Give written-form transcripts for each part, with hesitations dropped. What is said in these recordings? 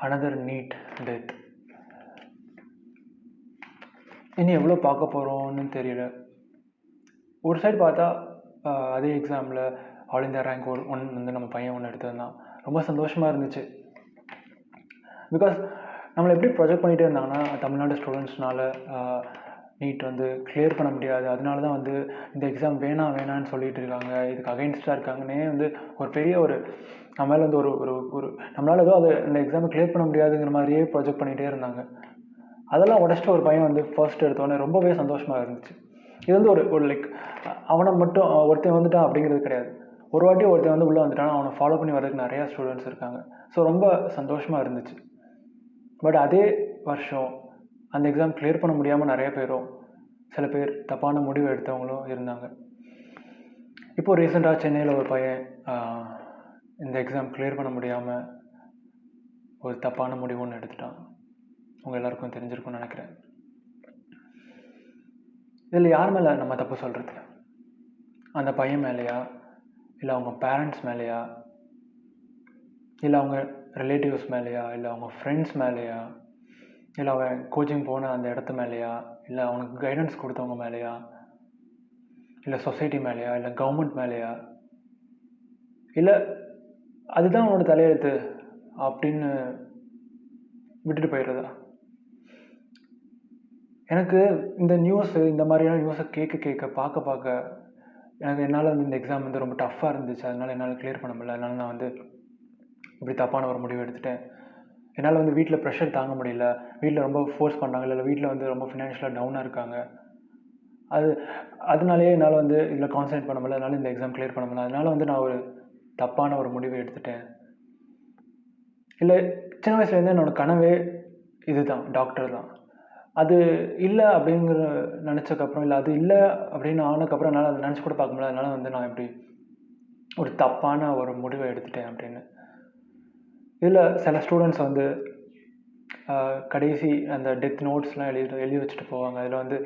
another NEET death. இனி எவ்வளோ பார்க்க போகிறோன்னு தெரியல. ஒரு சைடு பார்த்தா அதே எக்ஸாமில் ஆல் இந்தியா ரேங்க் ஒன் வந்து நம்ம பையன் ஒன்று எடுத்ததுதான் ரொம்ப சந்தோஷமாக இருந்துச்சு. பிகாஸ் நம்மளை எப்படி ப்ரொஜெக்ட் பண்ணிகிட்டே இருந்தாங்கன்னா, தமிழ்நாடு ஸ்டூடெண்ட்ஸ்னால நீட் வந்து கிளியர் பண்ண முடியாது, அதனால தான் வந்து இந்த எக்ஸாம் வேணான்னு சொல்லிட்டு இருக்காங்க, இதுக்கு அகைன்ஸ்டாக இருக்காங்கன்னே வந்து ஒரு பெரிய ஒரு நம்மளால் வந்து ஒரு ஒரு ஒரு நம்மளால் ஏதோ இந்த எக்ஸாமை கிளியர் பண்ண முடியாதுங்கிற மாதிரியே ப்ரொஜெக்ட் பண்ணிகிட்டே இருந்தாங்க. அதெல்லாம் உடச்சிட்டு ஒரு பையன் வந்து ஃபர்ஸ்ட் எடுத்தோடனே ரொம்பவே சந்தோஷமாக இருந்துச்சு. இது வந்து ஒரு லைக் அவனை மட்டும் ஒருத்தன் வந்துட்டான் அப்படிங்கிறது கிடையாது. ஒரு வாட்டி ஒருத்தன் வந்து உள்ளே வந்துட்டான், அவனை ஃபாலோ பண்ணி வர்றதுக்கு நிறையா ஸ்டூடெண்ட்ஸ் இருக்காங்க. ஸோ ரொம்ப சந்தோஷமாக இருந்துச்சு. பட் அதே வருஷம் அந்த எக்ஸாம் கிளியர் பண்ண முடியாமல் நிறைய பேரும், சில பேர் தப்பான முடிவு எடுத்தவங்களும் இருந்தாங்க. இப்போது ரீசெண்டாக சென்னையில் ஒரு பையன் இந்த எக்ஸாம் கிளியர் பண்ண முடியாமல் ஒரு தப்பான முடிவு ஒன்று எடுத்துட்டான். உங்கள் எல்லாருக்கும் தெரிஞ்சிருக்கும்னு நினைக்கிறேன். இதில் யார் மேலே நம்ம தப்பு சொல்கிறது? அந்த பையன் மேலேயா, இல்லை அவங்க பேரண்ட்ஸ் மேலேயா, இல்லை அவங்க ரிலேட்டிவ்ஸ் மேலேயா, இல்லை அவங்க ஃப்ரெண்ட்ஸ் மேலேயா, இல்லை அவன் கோச்சிங் போன அந்த இடத்து மேலேயா, இல்லை அவனுக்கு கைடன்ஸ் கொடுத்தவங்க மேலேயா, இல்லை சொசைட்டி மேலேயா, இல்லை கவர்மெண்ட் மேலேயா, இல்லை அதுதான் அவனோட தலையெழுத்து அப்படின்னு விட்டுட்டு போயிடுறதா? எனக்கு இந்த நியூஸு, இந்த மாதிரியான நியூஸை கேட்க பார்க்க எனக்கு என்னால் வந்து இந்த எக்ஸாம் வந்து ரொம்ப டஃப்பாக இருந்துச்சு. அதனால் என்னால் கிளியர் பண்ண முடியல. அதனால் நான் வந்து இப்படி தப்பான ஒரு முடிவு எடுத்துட்டேன். என்னால் வந்து வீட்டில் ப்ரெஷர் தாங்க முடியல, வீட்டில் ரொம்ப ஃபோர்ஸ் பண்ணாங்க, இல்லை வீட்டில் வந்து ரொம்ப ஃபினான்ஷியலாக டவுனாக இருக்காங்க, அதனாலேயே என்னால் வந்து இதில் கான்சன்ட்ரேட் பண்ண முடியல, அதனால் இந்த எக்ஸாம் கிளியர் பண்ண முடியல, அதனால் வந்து நான் ஒரு தப்பான ஒரு முடிவை எடுத்துட்டேன். இல்லை சின்ன வயசுலேருந்தே என்னோடய கனவே இது தான், டாக்டர் தான். அது இல்லை அப்படிங்கிற நினச்சக்கப்புறம், இல்லை அது இல்லை அப்படின்னு ஆனதுக்கப்புறம் என்னால் அதை நினச்சி கூட பார்க்க முடியல. அதனால் வந்து நான் இப்படி ஒரு தப்பான ஒரு முடிவை எடுத்துட்டேன் அப்படின்னு. இதில் சில ஸ்டூடெண்ட்ஸ் வந்து கடைசி அந்த டெத் நோட்ஸ்லாம் எழுதி வச்சுட்டு போவாங்க. அதில் வந்து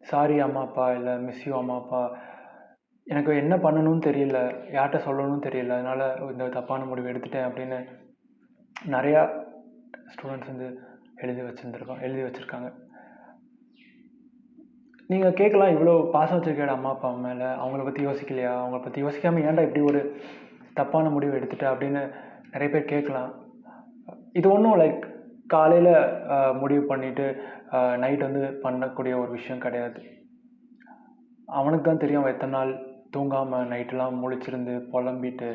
சாரி அம்மா அப்பா, இல்லை மிஸ் யூ அம்மா அப்பா, எனக்கு என்ன பண்ணணும்னு தெரியல, யார்கிட்ட சொல்லணும்னு தெரியல, அதனால் இந்த தப்பான முடிவு எடுத்துட்டேன் அப்படின்னு நிறையா ஸ்டூடெண்ட்ஸ் வந்து எழுதி வச்சுருக்காங்க. நீங்கள் கேட்கலாம், இவ்வளோ பாசம் வச்சுருக்கேன் அம்மா அப்பா மேலே, அவங்கள பற்றி யோசிக்கலையா, அவங்கள பற்றி யோசிக்காமல் ஏன்டா இப்படி ஒரு தப்பான முடிவு எடுத்துட்ட அப்படின்னு நிறைய பேர் கேட்கலாம். இது ஒன்றும் லைக் காலையில் முடிவு பண்ணிவிட்டு நைட் வந்து பண்ணக்கூடிய ஒரு விஷயம் கிடையாது. அவனுக்கு தான் தெரியும், அவன் எத்தனை நாள் தூங்காமல் நைட்டெலாம் முழிச்சிருந்து புலம்பிட்டு,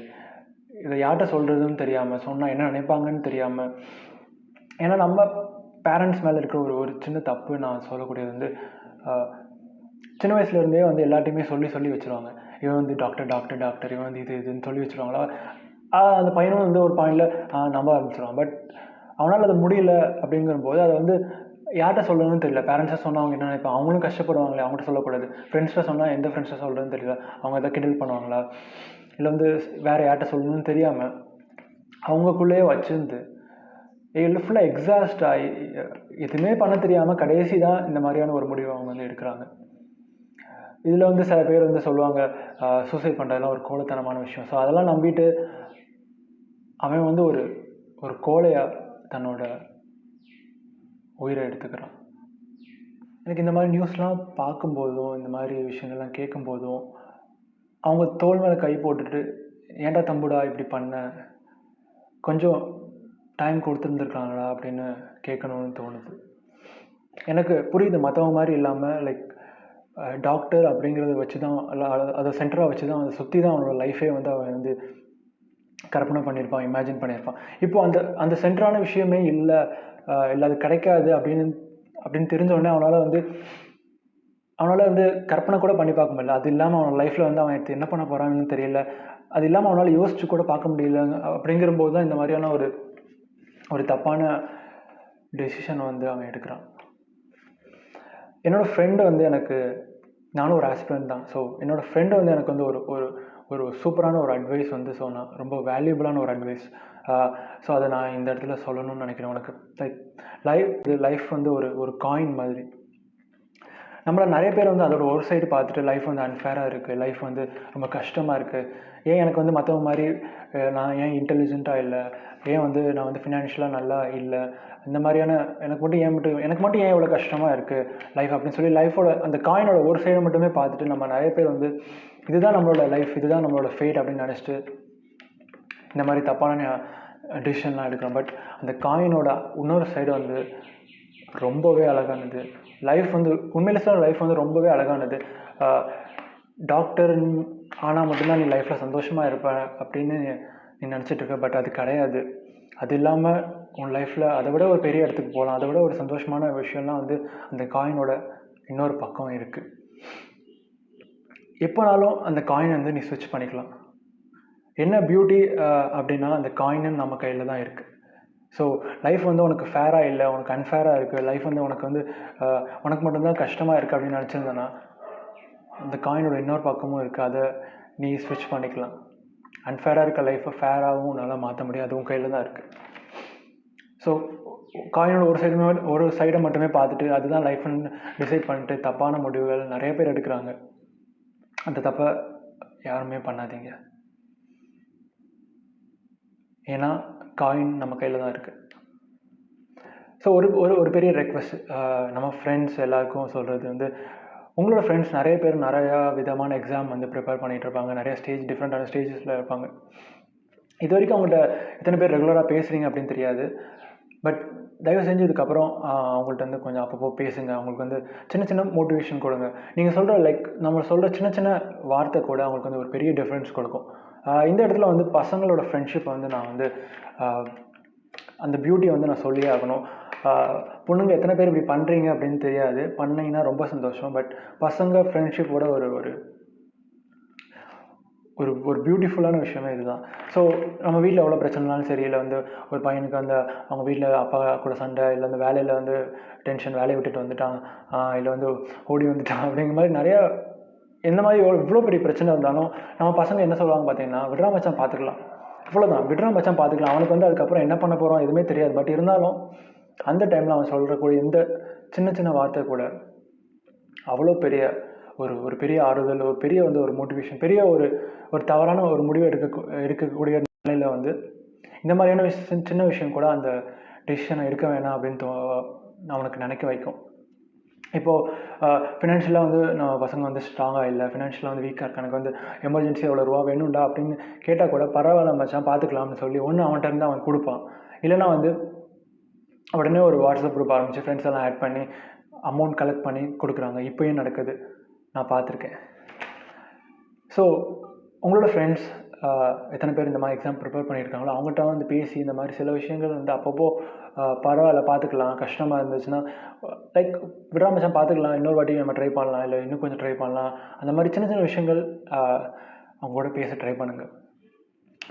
இதை யார்கிட்ட சொல்கிறதுன்னு தெரியாமல், சொன்னால் என்ன நினைப்பாங்கன்னு தெரியாமல். ஏன்னா நம்ம பேரண்ட்ஸ் மேலே இருக்கிற ஒரு சின்ன தப்பு நான் சொல்லக்கூடியது வந்து, சின்ன வயசுலேருந்தே வந்து எல்லாத்தையுமே சொல்லி வச்சுருவாங்க. இவன் வந்து டாக்டர், இவன் வந்து இதுன்னு சொல்லி வச்சுருவாங்களா. அந்த பையனும் வந்து ஒரு பாயிண்டில் நம்ப ஆரம்பிச்சிடுவான். பட் அவனால் அது முடியல அப்படிங்கும்போது அதை வந்து யார்கிட்ட சொல்லணும்னு தெரியல. பேரண்ட்ஸை சொன்னால் அவங்க என்ன நினைப்பாங்க, அவங்களும் கஷ்டப்படுவாங்களே, அவங்கள்ட்ட சொல்லக்கூடாது. ஃப்ரெண்ட்ஸ்கிட்ட சொன்னால் எந்த ஃப்ரெண்ட்ஸை சொல்கிறதுன்னு தெரியல, அவங்க எதாவது கிண்டல் பண்ணுவாங்களா, இல்லை வந்து வேறு யார்கிட்ட சொல்லணும்னு தெரியாமல் அவங்களுக்குள்ளேயே வச்சுருந்து இல்லை ஃபுல்லாக எக்ஸாஸ்ட் ஆகி எதுவுமே பண்ண தெரியாமல் கடைசி தான் இந்த மாதிரியான ஒரு முடிவை அவங்க வந்து எடுக்கிறாங்க. இதில் வந்து சில பேர் வந்து சொல்லுவாங்க, சூசைட் பண்ணுறதுலாம் ஒரு கோழைத்தனமான விஷயம். ஸோ அதெல்லாம் நம்பிட்டு அவன் வந்து ஒரு கோழையாக தன்னோட உயிரை எடுத்துக்கிறான். எனக்கு இந்த மாதிரி நியூஸ்லாம் பார்க்கும்போதும், இந்த மாதிரி விஷயங்கள்லாம் கேட்கும்போதும், அவங்க தோள் மேலே கை போட்டுட்டு, ஏன்டா தம்புடா இப்படி பண்ண, கொஞ்சம் டைம் கொடுத்துருந்துருக்காங்களா அப்படின்னு கேட்கணும்னு தோணுது. எனக்கு புரியுது, மற்றவங்க மாதிரி இல்லாமல் லைக் டாக்டர் அப்படிங்கிறத வச்சு தான், அதை சென்டராக வச்சு தான், அதை சுற்றி தான் அவனோட லைஃபே வந்து அவன் வந்து கற்பனை பண்ணியிருப்பான், இமேஜின் பண்ணியிருப்பான். இப்போது அந்த சென்டரான விஷயமே இல்லை அது கிடைக்காது அப்படின்னு தெரிஞ்ச உடனே அவனால் வந்து கற்பனை கூட பண்ணி பார்க்க முடியல. அது இல்லாமல் அவன் லைஃப்பில் வந்து அவன் என்ன பண்ண போகிறான்னு தெரியல, அது இல்லாமல் அவனால் யோசிச்சு கூட பார்க்க முடியல. அப்படிங்கிறபோது தான் இந்த மாதிரியான ஒரு தப்பான டெசிஷனை வந்து அவன் எடுக்கிறான். என்னோடய ஃப்ரெண்டு வந்து எனக்கு, நானும் ஒரு ஆஸ்பிரண்ட் தான். ஸோ என்னோடய ஃப்ரெண்டு வந்து எனக்கு வந்து ஒரு சூப்பரான ஒரு அட்வைஸ் வந்து சொன்னான், ரொம்ப வேல்யூபிளான ஒரு அட்வைஸ். ஸோ அதை நான் இந்த இடத்துல சொல்லணும்னு நினைக்கிறேன். உனக்கு லைக் லைஃப் வந்து ஒரு காயின் மாதிரி. நம்மள நிறைய பேர் வந்து அதோட ஒரு சைடு பார்த்துட்டு லைஃப் வந்து அன்ஃபேராக இருக்குது, லைஃப் வந்து ரொம்ப கஷ்டமாக இருக்குது, ஏன் எனக்கு வந்து மற்றவங்க மாதிரி நான் ஏன் இன்டெலிஜென்ட்டாக இல்லை, ஏன் வந்து நான் வந்து ஃபினான்ஷியலாக நல்லா இல்லை, இந்த மாதிரியான எனக்கு மட்டும் ஏன் இவ்வளோ கஷ்டமாக இருக்குது லைஃப் அப்படின்னு சொல்லி லைஃபோட அந்த காயினோட ஒரு சைடை மட்டுமே பார்த்துட்டு நம்ம நிறைய பேர் வந்து இதுதான் நம்மளோட லைஃப், இதுதான் நம்மளோட ஃபேட் அப்படின்னு நினச்சிட்டு இந்த மாதிரி தப்பான டிசிஷன்லாம் எடுக்கிறோம். பட் அந்த காயினோட இன்னொரு சைடு வந்து ரொம்பவே அழகானது. லைஃப் வந்து உண்மையிலே சொல்ல லைஃப் வந்து ரொம்பவே அழகானது. டாக்டர் ஆனால் மட்டும்தான் நீ லைஃப்பில் சந்தோஷமாக இருப்ப அப்படின்னு நீ நினச்சிட்ருக்க. பட் அது கிடையாது. அது இல்லாமல் உன் லைஃப்பில் அதை விட ஒரு பெரிய இடத்துக்கு போகலாம், அதை விட ஒரு சந்தோஷமான விஷயம்லாம் வந்து அந்த காயினோட இன்னொரு பக்கம் இருக்குது. எப்போனாலும் அந்த காயின் வந்து நீ ஸ்விட்ச் பண்ணிக்கலாம். என்ன பியூட்டி அப்படின்னா அந்த காயின்னு நம்ம கையில் தான் இருக்குது. ஸோ லைஃப் வந்து உனக்கு ஃபேராக இல்லை, உனக்கு அன்ஃபேராக இருக்குது, லைஃப் வந்து உனக்கு வந்து உனக்கு மட்டும்தான் கஷ்டமாக இருக்குது அப்படின்னு நினச்சிருந்தேன்னா அந்த காயினோட இன்னொரு பக்கமும் இருக்குது, அதை நீ ஸ்விட்ச் பண்ணிக்கலாம். அன்ஃபேராக இருக்க லைஃப்பை ஃபேராகவும் உன்னால் மாற்ற முடியும், அதுவும் கையில் தான் இருக்குது. ஸோ காயினோட ஒரு சைடை மட்டுமே பார்த்துட்டு அதுதான் லைஃப்னு டிசைட் பண்ணிட்டு தப்பான முடிவுகள் நிறைய பேர் எடுக்கிறாங்க. அந்த தப்பை யாருமே பண்ணாதீங்க. ஏன்னா காயின் நம்ம கையில் தான் இருக்குது. ஸோ ஒரு பெரிய ரெக்வெஸ்ட் நம்ம ஃப்ரெண்ட்ஸ் எல்லாருக்கும் சொல்கிறது வந்து, உங்களோட ஃப்ரெண்ட்ஸ் நிறைய பேர் நிறையா விதமான எக்ஸாம் வந்து ப்ரிப்பேர் பண்ணிகிட்டு இருப்பாங்க, நிறைய டிஃப்ரெண்ட்டான ஸ்டேஜஸில் இருப்பாங்க. இது வரைக்கும் அவங்கள்ட்ட எத்தனை பேர் ரெகுலராக பேசுகிறீங்க அப்படின்னு தெரியாது. பட் தயவு செஞ்சு இதுக்கப்புறம் அவங்கள்ட்ட வந்து கொஞ்சம் அப்பப்போ பேசுங்க. அவங்களுக்கு வந்து சின்ன சின்ன மோட்டிவேஷன் கொடுங்க. நீங்கள் சொல்கிற நம்ம சொல்கிற சின்ன சின்ன வார்த்தை கூட அவங்களுக்கு வந்து ஒரு பெரிய டிஃப்ரென்ஸ் கொடுக்கும். இந்த இடத்துல வந்து பசங்களோட ஃப்ரெண்ட்ஷிப் வந்து நான் வந்து அந்த பியூட்டியை வந்து நான் சொல்லியே ஆகணும். பொண்ணுங்க எத்தனை பேர் இப்படி பண்ணுறீங்க அப்படின்னு தெரியாது, பண்ணிங்கன்னா ரொம்ப சந்தோஷம். பட் பசங்க ஃப்ரெண்ட்ஷிப்போட ஒரு ஒரு ஒரு ஒரு பியூட்டிஃபுல்லான விஷயமே இதுதான். ஸோ நம்ம வீட்டில் எவ்வளோ பிரச்சனைனாலும் சரி, இல்லை வந்து ஒரு பையனுக்கு அந்த அவங்க வீட்டில் அப்பா கூட சண்டை, இல்லை அந்த வேலையில் வந்து டென்ஷன், வேலையை விட்டுட்டு வந்துட்டான், இல்லை வந்து ஓடி வந்துட்டான் அப்படிங்கிற மாதிரி நிறையா எந்த மாதிரி இவ்வளோ பெரிய பிரச்சனை இருந்தாலும் நம்ம பசங்க என்ன சொல்லுவாங்க பார்த்தீங்கன்னா, விட்றா மச்சான் பார்த்துக்கலாம், இவ்வளோதான், விட்றா மச்சான் பார்த்துக்கலாம். அவனுக்கு வந்து அதுக்கப்புறம் என்ன பண்ண போகிறோம் எதுவுமே தெரியாது. பட் இருந்தாலும் அந்த டைமில் அவன் சொல்கிறக்கூடிய இந்த சின்ன சின்ன வார்த்தை கூட அவ்வளோ பெரிய ஒரு பெரிய ஆறுதல், ஒரு பெரிய வந்து ஒரு மோட்டிவேஷன், பெரிய ஒரு தவறான ஒரு முடிவு எடுக்கக்கூடிய நிலையில் வந்து இந்த மாதிரியான சின்ன விஷயம் கூட அந்த டெசிஷனை எடுக்க வேணாம் அப்படின்னு அவனுக்கு நினைக்க வைக்கும். இப்போது ஃபினான்ஷியலாக வந்து நம்ம பசங்க வந்து ஸ்ட்ராங்காக இல்லை, ஃபினான்ஷியலாக வந்து வீக்காக இருக்க, எனக்கு வந்து எமர்ஜென்சி எவ்வளோ ரூபா வேணும்டா அப்படின்னு கேட்டால் கூட பரவாயில்ல மச்சான் பார்த்துக்கலாம்னு சொல்லி ஒன்று அவன்கிட்ட இருந்து அவன் கொடுப்பான். இல்லைனா வந்து உடனே ஒரு வாட்ஸ்அப் குரூப் ஆரம்பித்து ஃப்ரெண்ட்ஸ் எல்லாம் ஆட் பண்ணி அமௌண்ட் கலெக்ட் பண்ணி கொடுக்குறாங்க. இப்போயும் நடக்குது, நான் பார்த்துருக்கேன். ஸோ உங்களோட ஃப்ரெண்ட்ஸ் எத்தனை பேர் இந்த மாதிரி எக்ஸாம் ப்ரிப்பேர் பண்ணியிருக்காங்களோ அவங்கள்ட்ட வந்து பேசி இந்த மாதிரி சில விஷயங்கள் வந்து அப்பப்போ பரவாயில்ல பார்த்துக்கலாம், கஷ்டமாக இருந்துச்சுன்னா லைக் விட்றா மச்சான் பார்த்துக்கலாம், இன்னொரு வாட்டி நம்ம ட்ரை பண்ணலாம், இல்லை இன்னும் கொஞ்சம் ட்ரை பண்ணலாம், அந்த மாதிரி சின்ன சின்ன விஷயங்கள் அவங்களோட பேச ட்ரை பண்ணுங்கள்.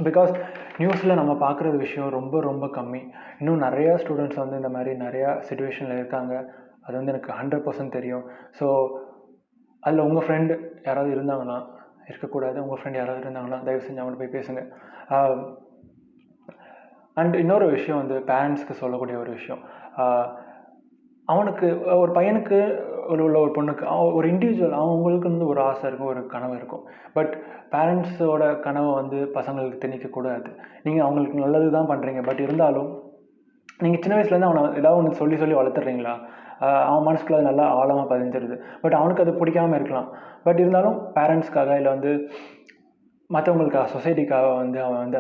பிகாஸ் நியூஸில் நம்ம பார்க்குறது விஷயம் ரொம்ப ரொம்ப கம்மி. இன்னும் நிறையா ஸ்டூடெண்ட்ஸ் வந்து இந்த மாதிரி நிறையா சிச்சுவேஷனில் இருக்காங்க. அது வந்து எனக்கு 100% தெரியும். ஸோ அதில் உங்கள் ஃப்ரெண்டு யாராவது இருந்தாங்கன்னா, இருக்கக்கூடாது, உங்கள் ஃப்ரெண்ட் யாராவது இருந்தாங்கன்னா தயவு செஞ்சு அவங்கள்ட்ட போய் பேசுங்க. அண்ட் இன்னொரு விஷயம் வந்து பேரண்ட்ஸ்க்கு சொல்லக்கூடிய ஒரு விஷயம், அவனுக்கு ஒரு பையனுக்கு உள்ள ஒரு பொண்ணுக்கு ஒரு இண்டிவிஜுவல் அவங்களுக்கு வந்து ஒரு ஆசை இருக்கும், ஒரு கனவு இருக்கும். பட் பேரண்ட்ஸோட கனவை வந்து பசங்களுக்கு திணிக்கக்கூடாது. நீங்கள் அவங்களுக்கு நல்லது தான் பண்ணுறீங்க. பட் இருந்தாலும் நீங்கள் சின்ன வயசுலேருந்து அவனை ஏதாவது ஒன்று சொல்லி சொல்லி வளர்த்துறீங்களா, அவன் மனசுக்குள்ள அது நல்லா ஆழமாக பதிஞ்சிருது. பட் அவனுக்கு அது பிடிக்காமல் இருக்கலாம். பட் இருந்தாலும் பேரண்ட்ஸ்க்காக இல்லை வந்து மற்றவங்களுக்காக, சொசைட்டிக்காக வந்து அவன் வந்து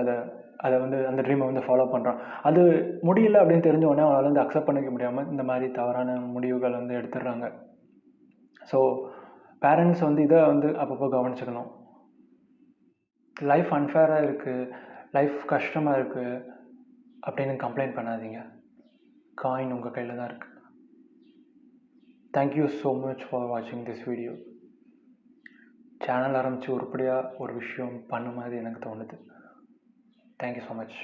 அதை வந்து அந்த ட்ரீமை வந்து ஃபாலோ பண்ணுறான். அது முடியல அப்படின்னு தெரிஞ்ச உடனே அவனால் வந்து அக்செப்ட் பண்ணிக்க முடியாமல் இந்த மாதிரி தவறான முடிவுகள் வந்து எடுத்துடுறாங்க. ஸோ பேரண்ட்ஸ் வந்து இதை வந்து அப்பப்போ கவனிச்சுக்கணும். லைஃப் அன்ஃபேராக இருக்குது, லைஃப் கஷ்டமாக இருக்குது அப்படின்னு கம்ப்ளைண்ட் பண்ணாதீங்க. காயின் உங்கள் கையில் தான் இருக்குது. தேங்க்யூ ஸோ மச் ஃபார் வாட்சிங் திஸ் வீடியோ. சேனல் ஆரம்பித்து உருப்படியாக ஒரு விஷயம் பண்ண மாதிரி எனக்கு தோணுது. Thank you so much.